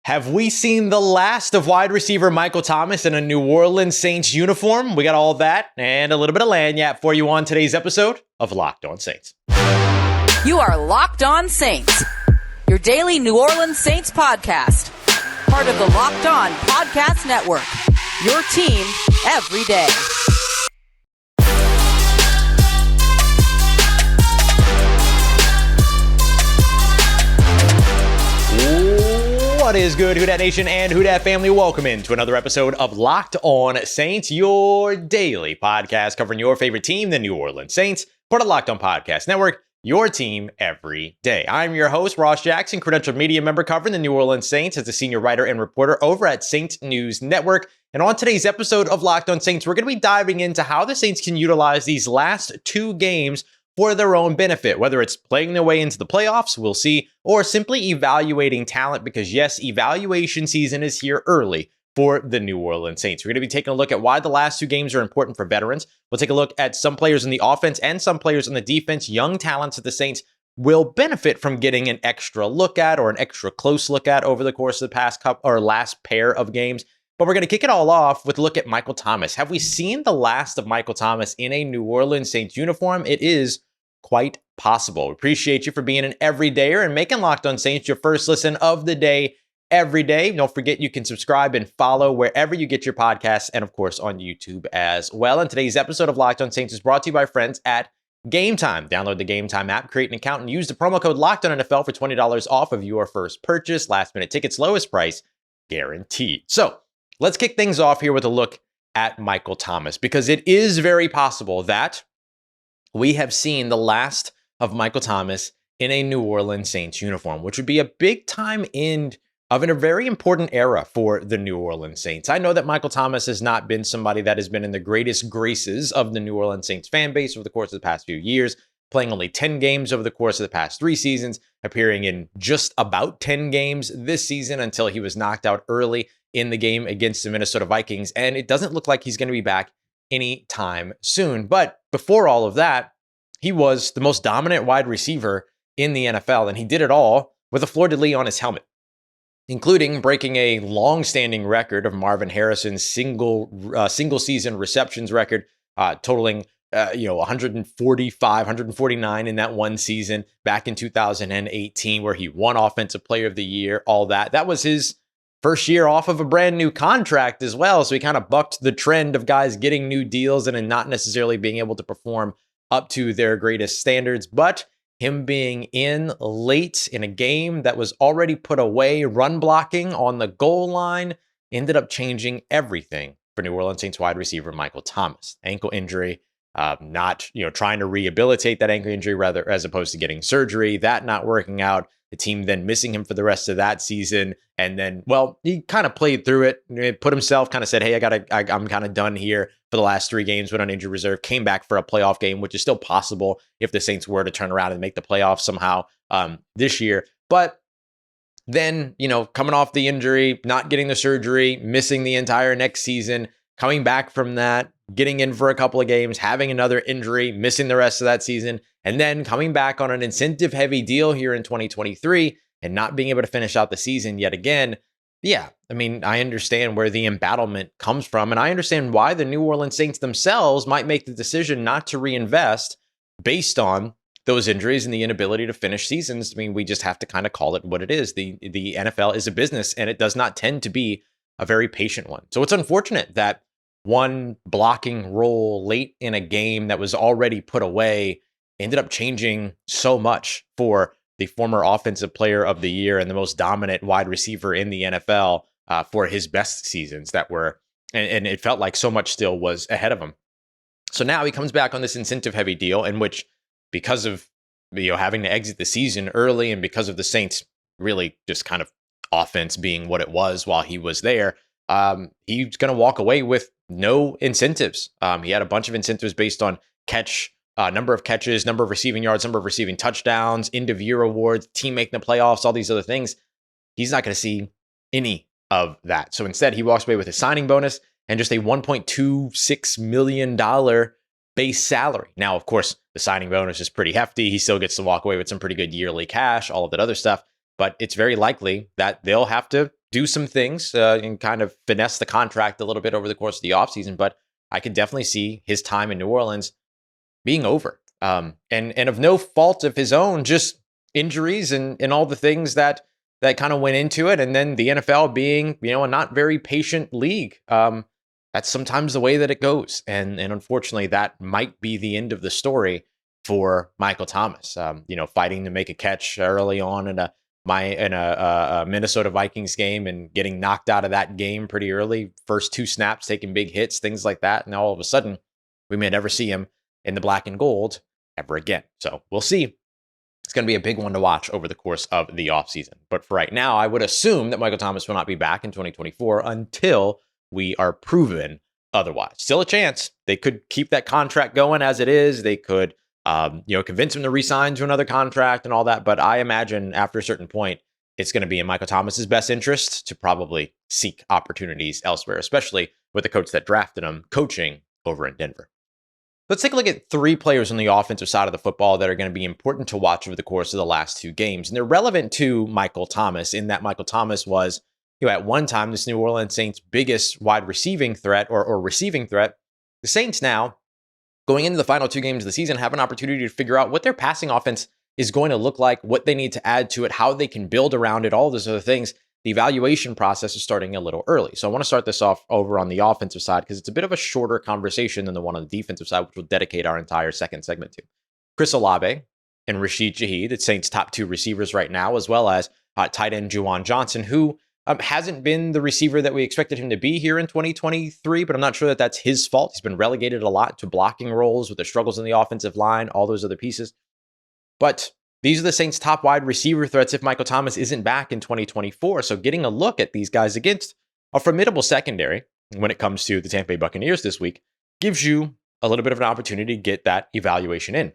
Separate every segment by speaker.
Speaker 1: Have we seen the last of wide receiver Michael Thomas in a New Orleans Saints uniform? We got all that and a little bit of lagniappe for you on today's episode of Locked On Saints.
Speaker 2: You are Locked On Saints, your daily New Orleans Saints podcast. Part of the Locked On Podcast Network, your team every day.
Speaker 1: What is good, Who Dat Nation and Who Dat family? Welcome into another episode of Locked On Saints, your daily podcast covering your favorite team, the New Orleans Saints, part of the Locked On Podcast Network, your team every day. I'm your host, Ross Jackson, credentialed media member covering the New Orleans Saints as a senior writer and reporter over at Saints News Network. And on today's episode of Locked On Saints, we're going to be diving into how the Saints can utilize these last two games for their own benefit, whether it's playing their way into the playoffs, we'll see, or simply evaluating talent, because yes, evaluation season is here early for the New Orleans Saints. We're going to be taking a look at why the last two games are important for veterans. We'll take a look at some players in the offense and some players in the defense, young talents that the Saints will benefit from getting an extra look at or an extra close look at over the course of the past couple or last pair of games. But we're going to kick it all off with a look at Michael Thomas. Have we seen the last of Michael Thomas in a New Orleans Saints uniform? It is quite possible. We appreciate you for being an everydayer and making Locked On Saints your first listen of the day every day. Don't forget you can subscribe and follow wherever you get your podcasts and, of course, on YouTube as well. And today's episode of Locked On Saints is brought to you by friends at Game Time. Download the Game Time app, create an account, and use the promo code LOCKEDONNFL for $20 off of your first purchase. Last-minute tickets, lowest price guaranteed. So let's kick things off here with a look at Michael Thomas, because it is very possible that we have seen the last of Michael Thomas in a New Orleans Saints uniform, which would be a big time end of a very important era for the New Orleans Saints. I know that Michael Thomas has not been somebody that has been in the greatest graces of the New Orleans Saints fan base over the course of the past few years, playing only 10 games over the course of the past 3 seasons, appearing in just about 10 games this season until he was knocked out early in the game against the Minnesota Vikings. And it doesn't look like he's going to be back anytime soon. But before all of that, he was the most dominant wide receiver in the NFL, and he did it all with a fleur-de-lis on his helmet, including breaking a long-standing record of Marvin Harrison's single-season receptions record, totaling 145, 149 in that one season back in 2018, where he won Offensive Player of the Year, all that. That was his first year off of a brand new contract as well. So he kind of bucked the trend of guys getting new deals and not necessarily being able to perform up to their greatest standards. But him being in late in a game that was already put away, run blocking on the goal line, ended up changing everything for New Orleans Saints wide receiver Michael Thomas. Ankle injury, not trying to rehabilitate that ankle injury rather as opposed to getting surgery, that not working out. The team then missing him for the rest of that season. And then, well, he kind of played through it, put himself, kind of said, hey, I'm kind of done here for the last 3 games, went on injury reserve, came back for a playoff game, which is still possible if the Saints were to turn around and make the playoffs somehow this year. But then, coming off the injury, not getting the surgery, missing the entire next season, coming back from that, getting in for a couple of games, having another injury, missing the rest of that season, and then coming back on an incentive-heavy deal here in 2023 and not being able to finish out the season yet again. Yeah, I understand where the embattlement comes from, and I understand why the New Orleans Saints themselves might make the decision not to reinvest based on those injuries and the inability to finish seasons. We just have to kind of call it what it is. The NFL is a business, and it does not tend to be a very patient one. So it's unfortunate that one blocking role late in a game that was already put away ended up changing so much for the former Offensive Player of the Year and the most dominant wide receiver in the NFL for his best seasons that were, and it felt like so much still was ahead of him. So now he comes back on this incentive-heavy deal in which, because of having to exit the season early and because of the Saints really just kind of offense being what it was while he was there, he's going to walk away with no incentives. He had a bunch of incentives based on number of catches, number of receiving yards, number of receiving touchdowns, end of year awards, team making the playoffs, all these other things. He's not going to see any of that. So instead, he walks away with a signing bonus and just a $1.26 million base salary. Now, of course, the signing bonus is pretty hefty. He still gets to walk away with some pretty good yearly cash, all of that other stuff. But it's very likely that they'll have to do some things and kind of finesse the contract a little bit over the course of the offseason. But I could definitely see his time in New Orleans being over. And of no fault of his own, just injuries and all the things that kind of went into it. And then the NFL being, a not very patient league. That's sometimes the way that it goes. And unfortunately, that might be the end of the story for Michael Thomas. Fighting to make a catch early on in a Minnesota Vikings game and getting knocked out of that game pretty early. First 2 snaps, taking big hits, things like that. And all of a sudden, we may never see him in the black and gold ever again. So we'll see. It's going to be a big one to watch over the course of the offseason. But for right now, I would assume that Michael Thomas will not be back in 2024 until we are proven otherwise. Still a chance. They could keep that contract going as it is. They could, convince him to re-sign to another contract and all that. But I imagine after a certain point, it's going to be in Michael Thomas's best interest to probably seek opportunities elsewhere, especially with the coach that drafted him coaching over in Denver. Let's take a look at 3 players on the offensive side of the football that are going to be important to watch over the course of the last 2 games. And they're relevant to Michael Thomas in that Michael Thomas was, at one time, this New Orleans Saints' biggest wide receiving threat or receiving threat. The Saints now, going into the final 2 games of the season, have an opportunity to figure out what their passing offense is going to look like, what they need to add to it, how they can build around it, all those other things. The evaluation process is starting a little early. So I want to start this off over on the offensive side because it's a bit of a shorter conversation than the one on the defensive side, which we'll dedicate our entire second segment to. Chris Olave and Rashid Shaheed, the Saints' top 2 receivers right now, as well as tight end Juwan Johnson, who hasn't been the receiver that we expected him to be here in 2023, but I'm not sure that that's his fault. He's been relegated a lot to blocking roles with the struggles in the offensive line, all those other pieces. But these are the Saints' top wide receiver threats if Michael Thomas isn't back in 2024. So getting a look at these guys against a formidable secondary when it comes to the Tampa Bay Buccaneers this week gives you a little bit of an opportunity to get that evaluation in.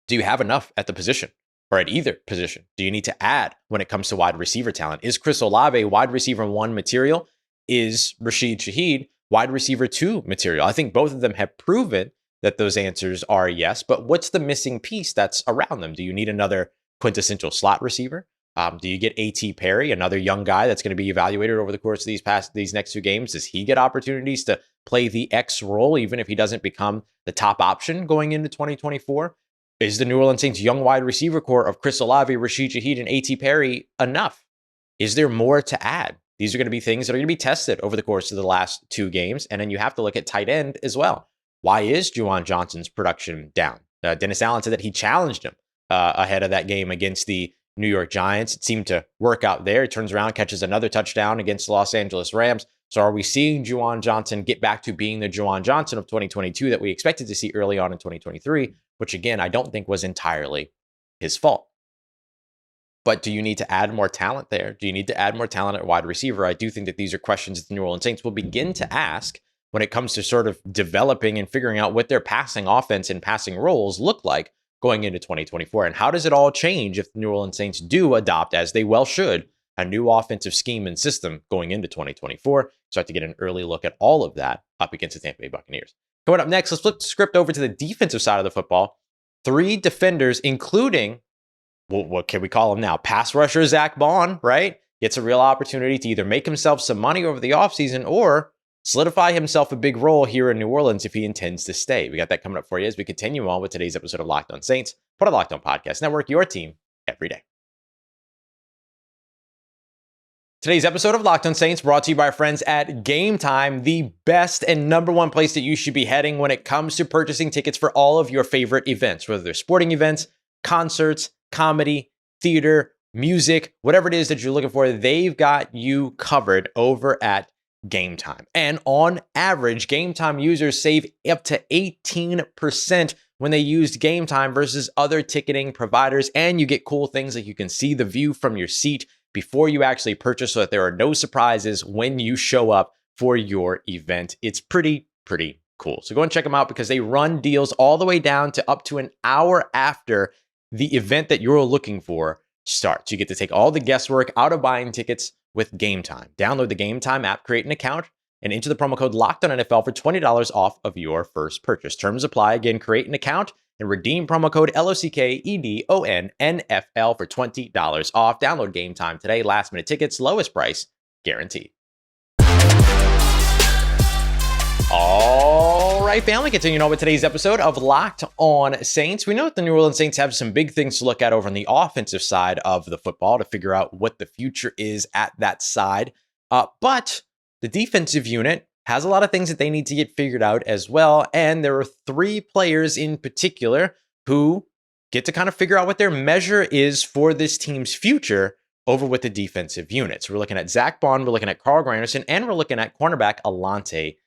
Speaker 1: Do you have enough at the position or at either position? Do you need to add when it comes to wide receiver talent? Is Chris Olave wide receiver 1 material? Is Rashid Shaheed wide receiver 2 material? I think both of them have proven that those answers are yes, but what's the missing piece that's around them? Do you need another quintessential slot receiver? Do you get A.T. Perry, another young guy that's going to be evaluated over the course of these next 2 games? Does he get opportunities to play the X role, even if he doesn't become the top option going into 2024? Is the New Orleans Saints young wide receiver core of Chris Olave, Rashid Shaheed, and A.T. Perry enough? Is there more to add? These are going to be things that are going to be tested over the course of the last 2 games. And then you have to look at tight end as well. Why is Juwan Johnson's production down? Dennis Allen said that he challenged him ahead of that game against the New York Giants. It seemed to work out there. He turns around, catches another touchdown against the Los Angeles Rams. So are we seeing Juwan Johnson get back to being the Juwan Johnson of 2022 that we expected to see early on in 2023, which again, I don't think was entirely his fault. But do you need to add more talent there? Do you need to add more talent at wide receiver? I do think that these are questions that the New Orleans Saints will begin to ask when it comes to sort of developing and figuring out what their passing offense and passing roles look like going into 2024. And how does it all change if the New Orleans Saints do adopt, as they well should, a new offensive scheme and system going into 2024? Start to get an early look at all of that up against the Tampa Bay Buccaneers. Coming up next, let's flip the script over to the defensive side of the football. 3 defenders, including, what can we call him now? Pass rusher Zack Baun, right? Gets a real opportunity to either make himself some money over the offseason or solidify himself a big role here in New Orleans if he intends to stay. We got that coming up for you as we continue on with today's episode of Locked On Saints, part of Locked On Podcast Network, your team every day. Today's episode of Locked On Saints brought to you by our friends at Game Time, the best and number 1 place that you should be heading when it comes to purchasing tickets for all of your favorite events, whether they're sporting events, concerts, comedy, theater, music, whatever it is that you're looking for, they've got you covered over at Game Time. And on average, Game Time users save up to 18% when they used Game Time versus other ticketing providers. And you get cool things like you can see the view from your seat before you actually purchase so that there are no surprises when you show up for your event. It's pretty cool. So go and check them out because they run deals all the way down to up to an hour after the event that you're looking for starts. You get to take all the guesswork out of buying tickets with Game Time. Download the Game Time app, create an account, and enter the promo code LOCKEDONNFL for $20 off of your first purchase. Terms apply. Again, create an account and redeem promo code LOCKEDONNFL for $20 off. Download Game Time today. Last minute tickets, lowest price guaranteed. All right, family, continuing on with today's episode of Locked On Saints. We know that the New Orleans Saints have some big things to look at over on the offensive side of the football to figure out what the future is at that side. But the defensive unit has a lot of things that they need to get figured out as well. And there are three players in particular who get to kind of figure out what their measure is for this team's future over with the defensive units. We're looking at Zack Baun, we're looking at Carl Granderson, and we're looking at cornerback Alontae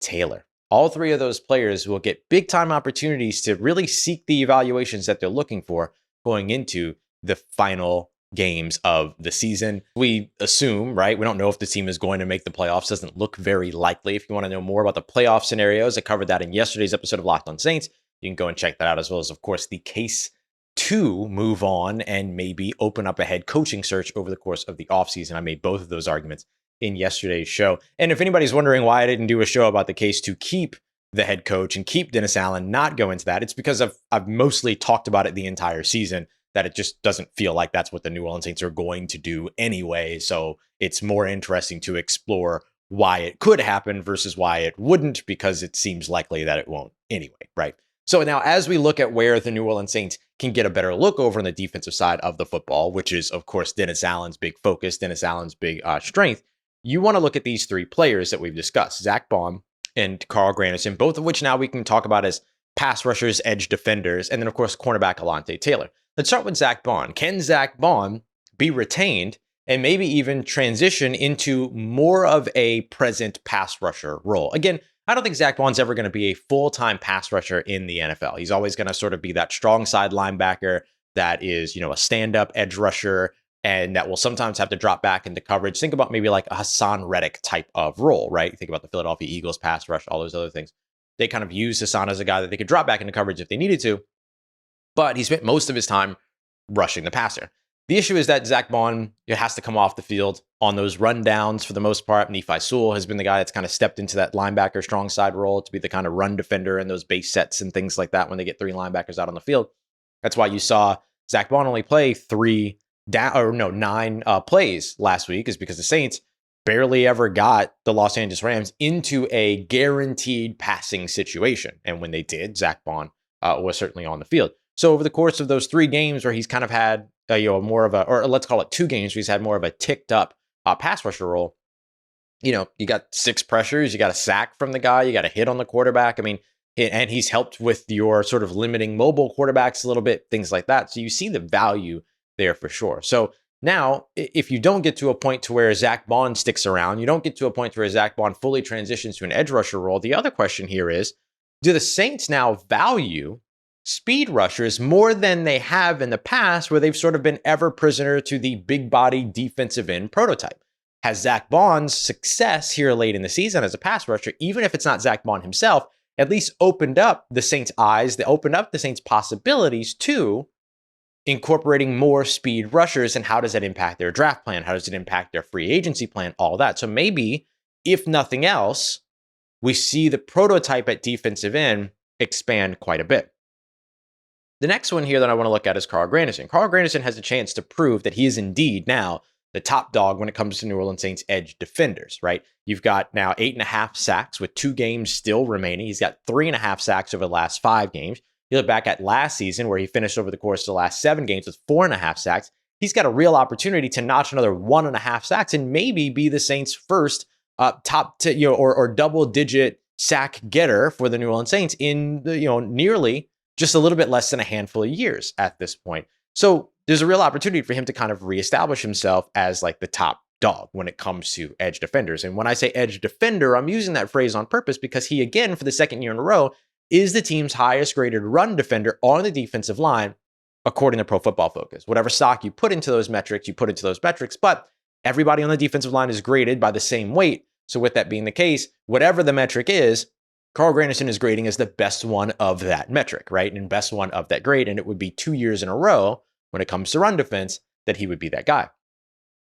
Speaker 1: Taylor. All three of those players will get big time opportunities to really seek the evaluations that they're looking for going into the final games of the season. We assume, right? We don't know if the team is going to make the playoffs. Doesn't look very likely. If you want to know more about the playoff scenarios, I covered that in yesterday's episode of Locked On Saints. You can go and check that out, as well as, of course, the case to move on and maybe open up a head coaching search over the course of the offseason. I made both of those arguments in yesterday's show. And if anybody's wondering why I didn't do a show about the case to keep the head coach and keep Dennis Allen, not go into that, it's because I've mostly talked about it the entire season, that it just doesn't feel like that's what the New Orleans Saints are going to do anyway. So it's more interesting to explore why it could happen versus why it wouldn't, because it seems likely that it won't anyway, right? So now, as we look at where the New Orleans Saints can get a better look over on the defensive side of the football, which is, of course, Dennis Allen's big focus, Dennis Allen's big strength, you want to look at these three players that we've discussed, Zack Baun and Carl Granderson, both of which now we can talk about as pass rushers, edge defenders, and then, of course, cornerback Alontae Taylor. Let's start with Zack Baun. Can Zack Baun be retained and maybe even transition into more of a present pass rusher role? Again, I don't think Zack Baun's ever going to be a full-time pass rusher in the NFL. He's always going to sort of be that strong side linebacker that is, a stand-up edge rusher, and that will sometimes have to drop back into coverage. Think about maybe like a Hassan Reddick type of role, right? Think about the Philadelphia Eagles pass rush, all those other things. They kind of use Hassan as a guy that they could drop back into coverage if they needed to, but he spent most of his time rushing the passer. The issue is that Zack Baun has to come off the field on those rundowns for the most part. Nephi Sewell has been the guy that's kind of stepped into that linebacker strong side role to be the kind of run defender in those base sets and things like that when they get three linebackers out on the field. That's why you saw Zack Baun only play 9 plays last week, is because the Saints barely ever got the Los Angeles Rams into a guaranteed passing situation. And when they did, Zack Baun was certainly on the field. So over the course of those 3 games where he's kind of had more of a, or let's call it 2 games, where he's had more of a ticked up pass rusher role, you got 6 pressures, you got a sack from the guy, you got a hit on the quarterback. I mean, and he's helped with your sort of limiting mobile quarterbacks a little bit, things like that. So you see the value there for sure. So now, if you don't get to a point to where Zack Baun sticks around, you don't get to a point where Zack Baun fully transitions to an edge rusher role, the other question here is, do the Saints now value speed rushers more than they have in the past, where they've sort of been ever prisoner to the big body defensive end prototype? Has Zack Baun's success here late in the season as a pass rusher, even if it's not Zack Baun himself, at least opened up the Saints' eyes, they opened up the Saints' possibilities to incorporating more speed rushers? And how does that impact their draft plan? How does it impact their free agency plan? All that. So maybe, if nothing else, we see the prototype at defensive end expand quite a bit. The next one here that I want to look at is Carl Granderson. Carl Granderson has a chance to prove that he is indeed now the top dog when it comes to New Orleans Saints edge defenders, right? You've got now 8.5 sacks with 2 games still remaining. He's got 3.5 sacks over the last 5 games. You look back at last season, where he finished over the course of the last 7 games with 4.5 sacks. He's got a real opportunity to notch another 1.5 sacks and maybe be the Saints' first or double-digit sack getter for the New Orleans Saints in nearly just a little bit less than a handful of years at this point. So there's a real opportunity for him to kind of reestablish himself as like the top dog when it comes to edge defenders. And when I say edge defender, I'm using that phrase on purpose because he, again, for the second year in a row, is the team's highest graded run defender on the defensive line, according to Pro Football Focus. Whatever stock you put into those metrics, but everybody on the defensive line is graded by the same weight. So with that being the case, whatever the metric is, Carl Granderson is grading as the best one of that metric, right? And best one of that grade. And it would be 2 years in a row when it comes to run defense that he would be that guy.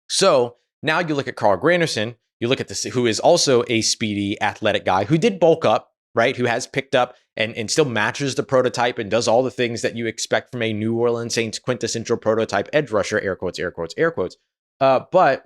Speaker 1: So now you look at Carl Granderson, you look at this, who is also a speedy, athletic guy who did bulk up, right? Who has picked up and still matches the prototype and does all the things that you expect from a New Orleans Saints quintessential prototype edge rusher, air quotes, air quotes, air quotes. But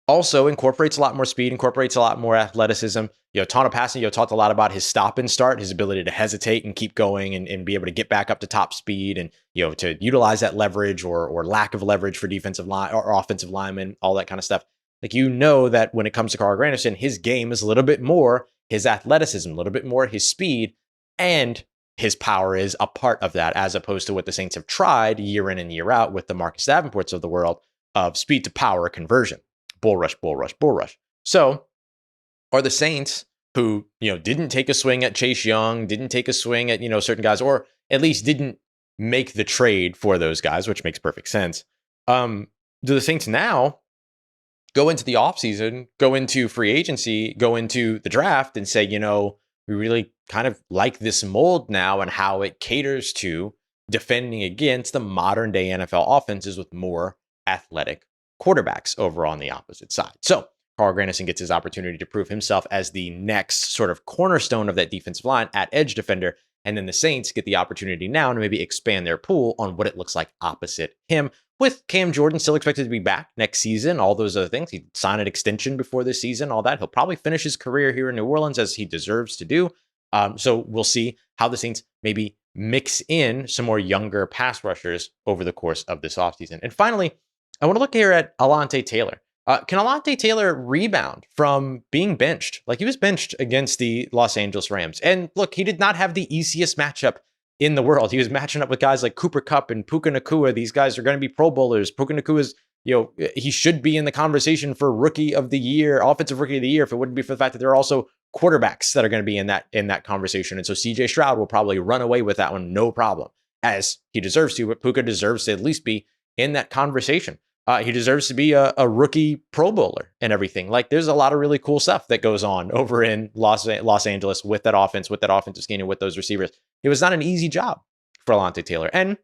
Speaker 1: Also incorporates a lot more speed, incorporates a lot more athleticism. A ton of passing. Talked a lot about his stop and start, his ability to hesitate and keep going and be able to get back up to top speed and, to utilize that leverage or lack of leverage for defensive line or offensive linemen, all that kind of stuff. Like, that when it comes to Carl Granderson, his game is a little bit more his athleticism, a little bit more his speed, and his power is a part of that, as opposed to what the Saints have tried year in and year out with the Marcus Davenports of the world of speed to power conversion. Bull rush, bull rush, bull rush. So are the Saints, who, didn't take a swing at Chase Young, didn't take a swing at, certain guys, or at least didn't make the trade for those guys, which makes perfect sense. Do the Saints now go into the offseason, go into free agency, go into the draft and say, we really kind of like this mold now and how it caters to defending against the modern day NFL offenses with more athletic quarterbacks over on the opposite side. So Carl Granderson gets his opportunity to prove himself as the next sort of cornerstone of that defensive line at edge defender. And then the Saints get the opportunity now to maybe expand their pool on what it looks like opposite him, with Cam Jordan still expected to be back next season, all those other things. He signed an extension before this season, all that. He'll probably finish his career here in New Orleans, as he deserves to do. So we'll see how the Saints maybe mix in some more younger pass rushers over the course of this offseason. And finally, I want to look here at Alontae Taylor. Can Alontae Taylor rebound from being benched? Like, he was benched against the Los Angeles Rams. And look, he did not have the easiest matchup in the world. He was matching up with guys like Cooper Kupp and Puka Nacua. These guys are going to be Pro Bowlers. Puka Nacua is, he should be in the conversation for Rookie of the Year, Offensive Rookie of the Year, if it wouldn't be for the fact that there are also quarterbacks that are going to be in that conversation. And so CJ Stroud will probably run away with that one, no problem, as he deserves to. But Puka deserves to at least be in that conversation. He deserves to be a rookie Pro Bowler and everything. Like, there's a lot of really cool stuff that goes on over in Los Angeles with that offense, with that offensive scheme, and with those receivers. It was not an easy job for Alontae Taylor. And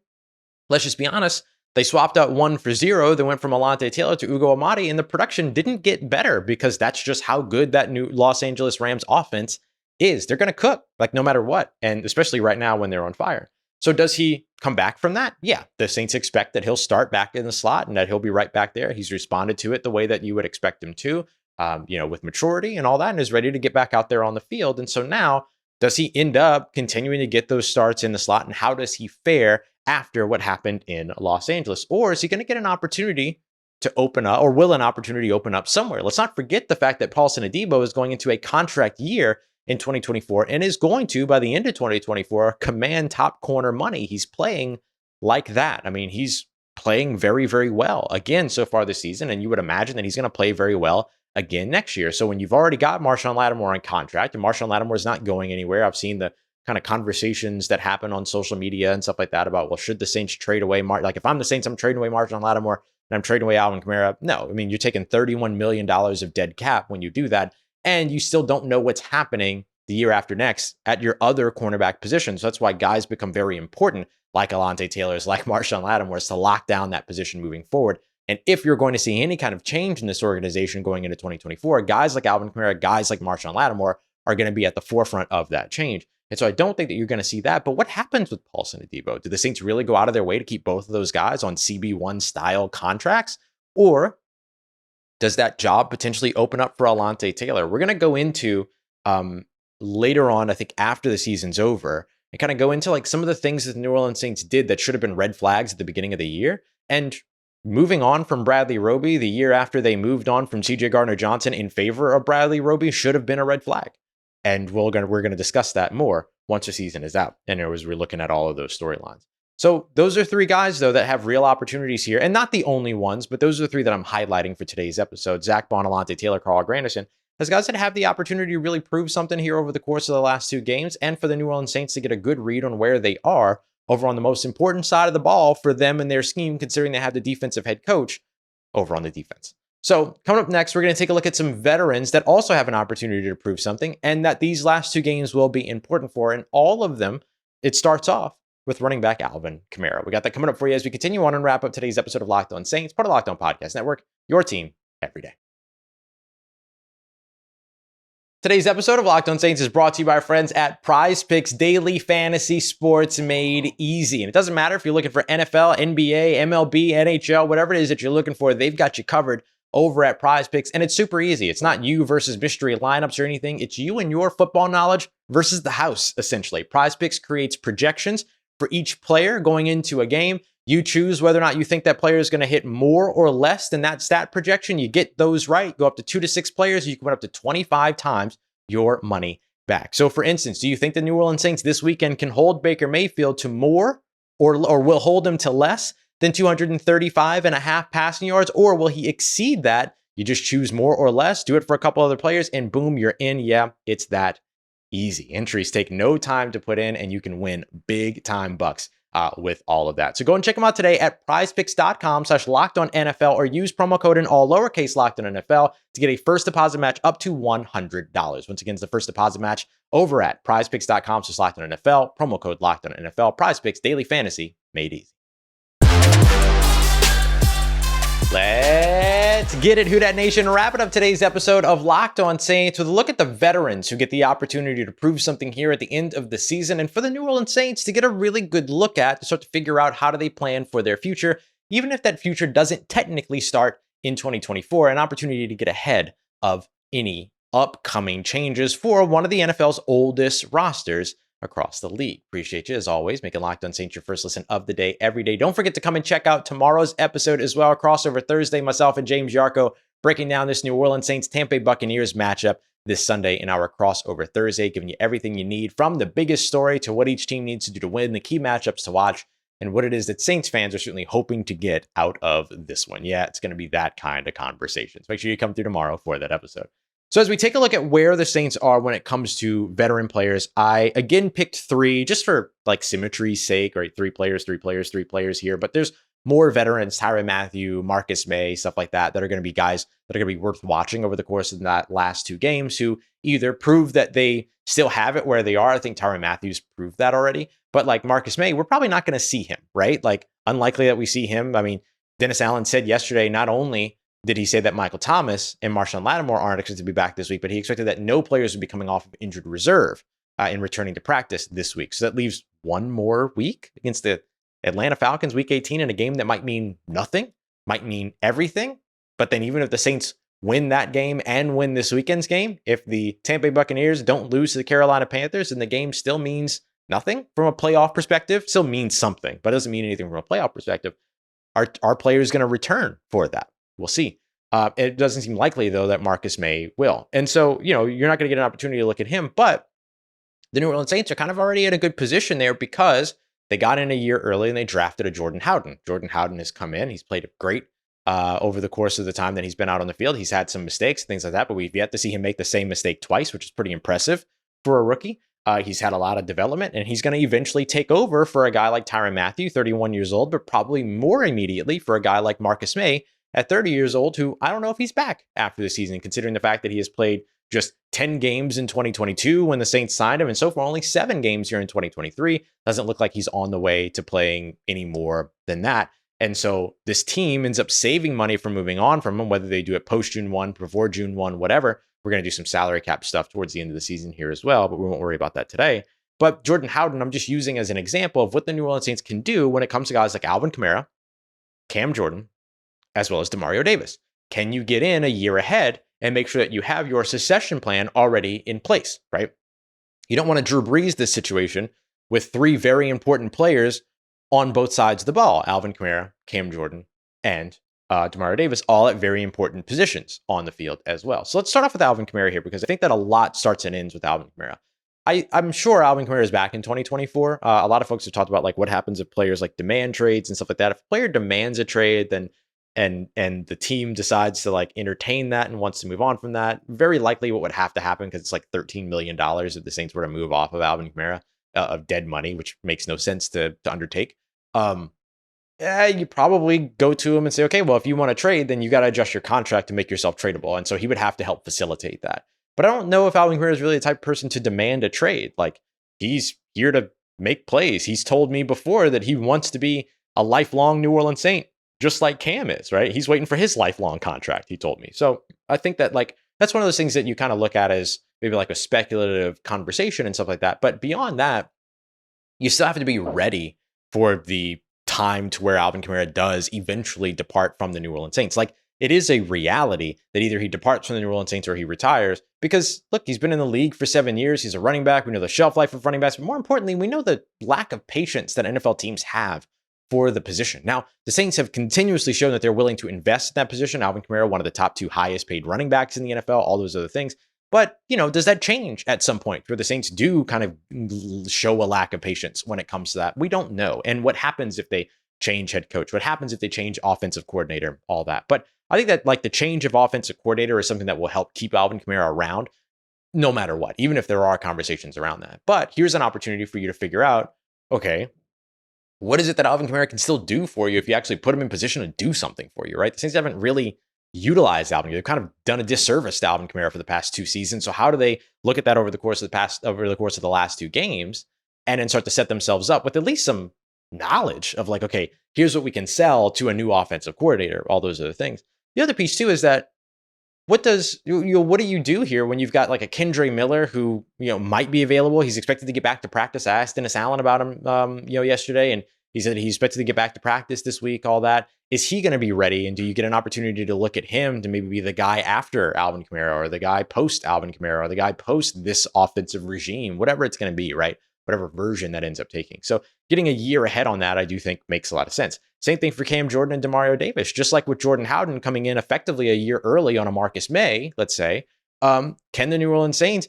Speaker 1: let's just be honest, they swapped out 1 for 0. They went from Alontae Taylor to Ugo Amadi, and the production didn't get better, because that's just how good that new Los Angeles Rams offense is. They're going to cook, like, no matter what, and especially right now when they're on fire. So does he come back from that? Yeah, the Saints expect that he'll start back in the slot and that he'll be right back there. He's responded to it the way that you would expect him to, with maturity and all that, and is ready to get back out there on the field. And so now, does he end up continuing to get those starts in the slot? And how does he fare after what happened in Los Angeles? Or is he going to get an opportunity to open up, or will an opportunity open up somewhere? Let's not forget the fact that Paulson Adebo is going into a contract year in 2024 and is going to, by the end of 2024, command top corner money. He's playing like that. I mean, he's playing very, very well again so far this season, and you would imagine that he's going to play very well again next year. So when you've already got Marshawn Lattimore on contract, and Marshawn Lattimore is not going anywhere, I've seen the kind of conversations that happen on social media and stuff like that about, well, should the Saints trade away like, if I'm the Saints, I'm trading away Marshawn Lattimore and I'm trading away Alvin Kamara. No, I mean, you're taking $31 million of dead cap when you do that, and you still don't know what's happening the year after next at your other cornerback positions. So that's why guys become very important, like Alontae Taylor's, like Marshawn Lattimore, to lock down that position moving forward. And if you're going to see any kind of change in this organization going into 2024, guys like Alvin Kamara, guys like Marshawn Lattimore are going to be at the forefront of that change. And so I don't think that you're going to see that. But what happens with Paulson Adebo? Do the Saints really go out of their way to keep both of those guys on CB1 style contracts? Or does that job potentially open up for Alontae Taylor? We're going to go into later on, I think after the season's over, and kind of go into like some of the things that the New Orleans Saints did that should have been red flags at the beginning of the year. And moving on from Bradley Roby the year after they moved on from CJ Gardner-Johnson in favor of Bradley Roby should have been a red flag. And we're going to discuss that more once the season is out. And as we're looking at all of those storylines. So those are 3 guys, though, that have real opportunities here. And not the only ones, but those are the 3 that I'm highlighting for today's episode. Zack Baun, Alontae Taylor, Carl Granderson, as guys that have the opportunity to really prove something here over the course of the last 2 games, and for the New Orleans Saints to get a good read on where they are over on the most important side of the ball for them and their scheme, considering they have the defensive head coach over on the defense. So coming up next, we're going to take a look at some veterans that also have an opportunity to prove something, and that these last 2 games will be important for. And all of them, it starts off with running back Alvin Kamara. We got that coming up for you as we continue on and wrap up today's episode of Locked On Saints, part of Locked On Podcast Network, your team every day. Today's episode of Locked On Saints is brought to you by our friends at Prize Picks, daily fantasy sports made easy. And it doesn't matter if you're looking for NFL, NBA, MLB, NHL, whatever it is that you're looking for, they've got you covered over at Prize Picks. And it's super easy. It's not you versus mystery lineups or anything. It's you and your football knowledge versus the house, essentially. Prize Picks creates projections for each player going into a game. You choose whether or not you think that player is going to hit more or less than that stat projection. You get those right, go up to 2 to 6 players. You can win up to 25 times your money back. So for instance, do you think the New Orleans Saints this weekend can hold Baker Mayfield to more or will hold him to less than 235.5 passing yards? Or will he exceed that? You just choose more or less, do it for a couple other players, and boom, you're in. Yeah, it's that easy. Entries take no time to put in, and you can win big time bucks with all of that. So go and check them out today at prizepicks.com/lockedonnfl or use promo code in all lowercase lockedonnfl to get a first deposit match up to $100. Once again, it's the first deposit match over at prizepicks.com/lockedonnfl, promo code lockedonnfl. Prize Picks, daily fantasy made easy. Let's get it, Who Dat Nation. Wrapping up today's episode of Locked On Saints with a look at the veterans who get the opportunity to prove something here at the end of the season, and for the New Orleans Saints to get a really good look at, to start to figure out how do they plan for their future, even if that future doesn't technically start in 2024, an opportunity to get ahead of any upcoming changes for one of the NFL's oldest rosters across the league. Appreciate you as always, making Locked On Saints your first listen of the day every day. Don't forget to come and check out tomorrow's episode as well. Crossover Thursday, myself and James Yarko breaking down this New Orleans Saints Tampa Bay Buccaneers matchup this Sunday in our Crossover Thursday, giving you everything you need from the biggest story to what each team needs to do to win, the key matchups to watch, and what it is that Saints fans are certainly hoping to get out of this one. Yeah, it's going to be that kind of conversation. So make sure you come through tomorrow for that episode. So as we take a look at where the Saints are when it comes to veteran players, I again picked 3 just for like symmetry's sake, right? 3 players here, but there's more veterans, Tyrann Mathieu, Marcus May, stuff like that are going to be guys that are going to be worth watching over the course of that last 2 games who either prove that they still have it where they are. I think Tyrann Mathieu's proved that already, but like Marcus May, we're probably not going to see him, right? Like unlikely that we see him. I mean, Dennis Allen said yesterday, not only did he say that Michael Thomas and Marshawn Lattimore aren't expected to be back this week, but he expected that no players would be coming off of injured reserve in returning to practice this week. So that leaves one more week against the Atlanta Falcons, week 18, in a game that might mean nothing, might mean everything. But then even if the Saints win that game and win this weekend's game, if the Tampa Bay Buccaneers don't lose to the Carolina Panthers, then the game still means nothing from a playoff perspective. Still means something, but it doesn't mean anything from a playoff perspective. Are players going to return for that? We'll see. It doesn't seem likely, though, that Marcus May will. And so, you're not going to get an opportunity to look at him. But the New Orleans Saints are kind of already in a good position there because they got in a year early and they drafted a Jordan Howden. Jordan Howden has come in. He's played great over the course of the time that he's been out on the field. He's had some mistakes, things like that, but we've yet to see him make the same mistake twice, which is pretty impressive for a rookie. He's had a lot of development, and he's going to eventually take over for a guy like Tyrann Mathieu, 31 years old, but probably more immediately for a guy like Marcus May, at 30 years old, who I don't know if he's back after the season, considering the fact that he has played just 10 games in 2022 when the Saints signed him, and so far only 7 games here in 2023. Doesn't look like he's on the way to playing any more than that. And so this team ends up saving money from moving on from him, whether they do it post June 1, before June 1, whatever. We're going to do some salary cap stuff towards the end of the season here as well, but we won't worry about that today. But Jordan Howden, I'm just using as an example of what the New Orleans Saints can do when it comes to guys like Alvin Kamara, Cam Jordan, as well as Demario Davis. Can you get in a year ahead and make sure that you have your succession plan already in place, right? You don't want to Drew Brees this situation with 3 very important players on both sides of the ball, Alvin Kamara, Cam Jordan, and Demario Davis, all at very important positions on the field as well. So let's start off with Alvin Kamara here, because I think that a lot starts and ends with Alvin Kamara. I'm sure Alvin Kamara is back in 2024. A lot of folks have talked about like what happens if players like demand trades and stuff like that. If a player demands a trade, then and the team decides to like entertain that and wants to move on from that, very likely what would have to happen, because it's like $13 million if the Saints were to move off of Alvin Kamara of dead money, which makes no sense to undertake. You probably go to him and say, okay, well, if you want to trade, then you got to adjust your contract to make yourself tradable. And so he would have to help facilitate that. But I don't know if Alvin Kamara is really the type of person to demand a trade. Like, he's here to make plays. He's told me before that he wants to be a lifelong New Orleans Saint, just like Cam is, right? He's waiting for his lifelong contract, he told me. So I think that like that's one of those things that you kind of look at as maybe like a speculative conversation and stuff like that. But beyond that, you still have to be ready for the time to where Alvin Kamara does eventually depart from the New Orleans Saints. Like, it is a reality that either he departs from the New Orleans Saints or he retires. Because look, he's been in the league for 7 years. He's a running back. We know the shelf life of running backs, but more importantly, we know the lack of patience that NFL teams have for the position. Now, the Saints have continuously shown that they're willing to invest in that position. Alvin Kamara, one of the top 2 highest paid running backs in the NFL, all those other things. But, does that change at some point where the Saints do kind of show a lack of patience when it comes to that? We don't know. And what happens if they change head coach? What happens if they change offensive coordinator? All that. But I think that like the change of offensive coordinator is something that will help keep Alvin Kamara around no matter what, even if there are conversations around that. But here's an opportunity for you to figure out, okay, what is it that Alvin Kamara can still do for you if you actually put him in position to do something for you, right? The Saints haven't really utilized Alvin. They've kind of done a disservice to Alvin Kamara for the past 2 seasons. So how do they look at that over the course of the last 2 games and then start to set themselves up with at least some knowledge of like, okay, here's what we can sell to a new offensive coordinator, all those other things. The other piece too is that what do you do here when you've got like a Kendre Miller who, might be available? He's expected to get back to practice. I asked Dennis Allen about him, yesterday, and he said he's expected to get back to practice this week, all that. Is he going to be ready? And do you get an opportunity to look at him to maybe be the guy after Alvin Kamara or the guy post Alvin Kamara or the guy post this offensive regime, whatever it's going to be, right? Whatever version that ends up taking. So getting a year ahead on that, I do think makes a lot of sense. Same thing for Cam Jordan and Demario Davis. Just like with Jordan Howden coming in effectively a year early on a Marcus May, let's say, can the New Orleans Saints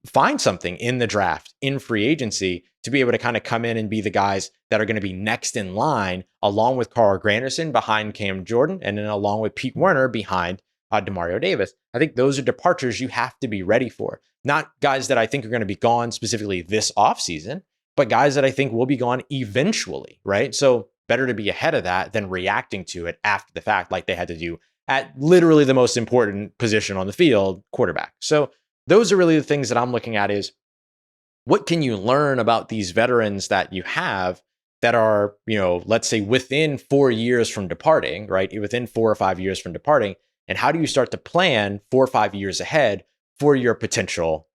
Speaker 1: find something in the draft, in free agency, to be able to kind of come in and be the guys that are going to be next in line, along with Carl Granderson behind Cam Jordan, and then along with Pete Werner behind Demario Davis? I think those are departures you have to be ready for. Not guys that I think are going to be gone specifically this offseason, but guys that I think will be gone eventually, right? So better to be ahead of that than reacting to it after the fact, like they had to do at literally the most important position on the field, quarterback. So those are really the things that I'm looking at is what can you learn about these veterans that you have that are, let's say within 4 years from departing, right? Within 4 or 5 years from departing. And how do you start to plan 4 or 5 years ahead for your potential,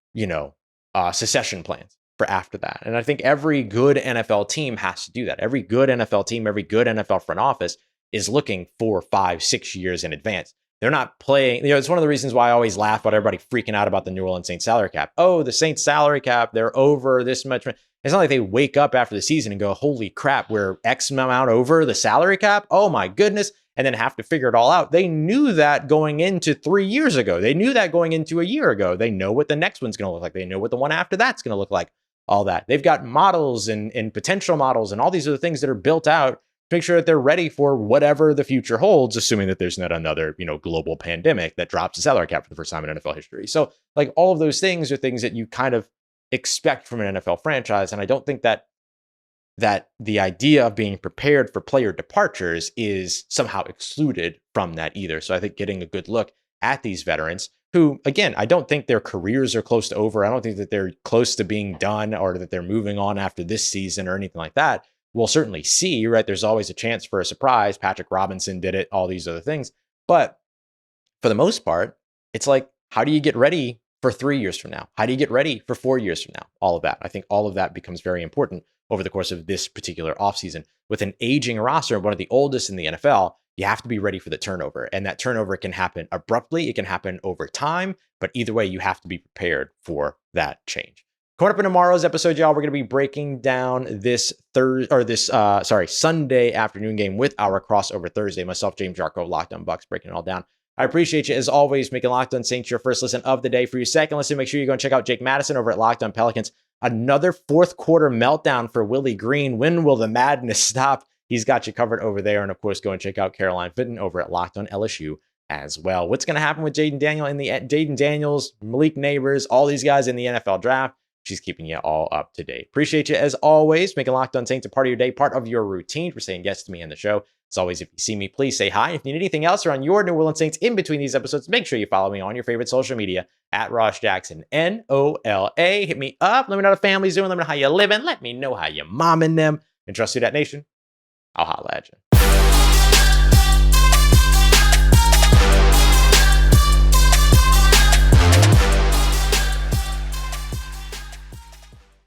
Speaker 1: succession plans for after that? And I think every good NFL team has to do that. Every good NFL team, every good NFL front office is looking 4, 5, 6 years in advance. They're not playing, it's one of the reasons why I always laugh about everybody freaking out about the New Orleans Saints salary cap. Oh, the Saints salary cap, they're over this much. It's not like they wake up after the season and go, holy crap, we're X amount over the salary cap. Oh my goodness. And then have to figure it all out. They knew that going into 3 years ago. They knew that going into a year ago. They know what the next one's going to look like. They know what the one after that's going to look like. All that. They've got models and potential models and all these other things that are built out to make sure that they're ready for whatever the future holds, assuming that there's not another, global pandemic that drops the salary cap for the first time in NFL history. So like all of those things are things that you kind of expect from an NFL franchise. And I don't think that the idea of being prepared for player departures is somehow excluded from that either. So I think getting a good look at these veterans who, again, I don't think their careers are close to over. I don't think that they're close to being done or that they're moving on after this season or anything like that. We'll certainly see, right? There's always a chance for a surprise. Patrick Robinson did it, all these other things. But for the most part, it's like, how do you get ready for 3 years from now? How do you get ready for 4 years from now? All of that. I think all of that becomes very important over the course of this particular offseason. With an aging roster, one of the oldest in the NFL, you have to be ready for the turnover. And that turnover can happen abruptly. It can happen over time. But either way, you have to be prepared for that change. Coming up in tomorrow's episode, y'all, we're going to be breaking down this Sunday afternoon game with our crossover Thursday. Myself, James Jarko, Locked On Bucks, breaking it all down. I appreciate you, as always, making Locked On Saints your first listen of the day. For your second listen, make sure you go and check out Jake Madison over at Locked On Pelicans. Another fourth quarter meltdown for Willie Green. When will the madness stop? He's got you covered over there. And of course, go and check out Caroline Fitton over at Locked On LSU as well. What's going to happen with Jaden Daniels, Malik Neighbors, all these guys in the NFL draft? She's keeping you all up to date. Appreciate you, as always, making Locked On Saints a part of your day, part of your routine, for saying yes to me and the show. As always, if you see me, please say hi. If you need anything else around your New Orleans Saints in between these episodes, make sure you follow me on your favorite social media at Ross Jackson, NOLA. Hit me up. Let me know how the family's doing. Let me know how you're living. Let me know how you're momming them. And trust you, that nation. I'll holla at you.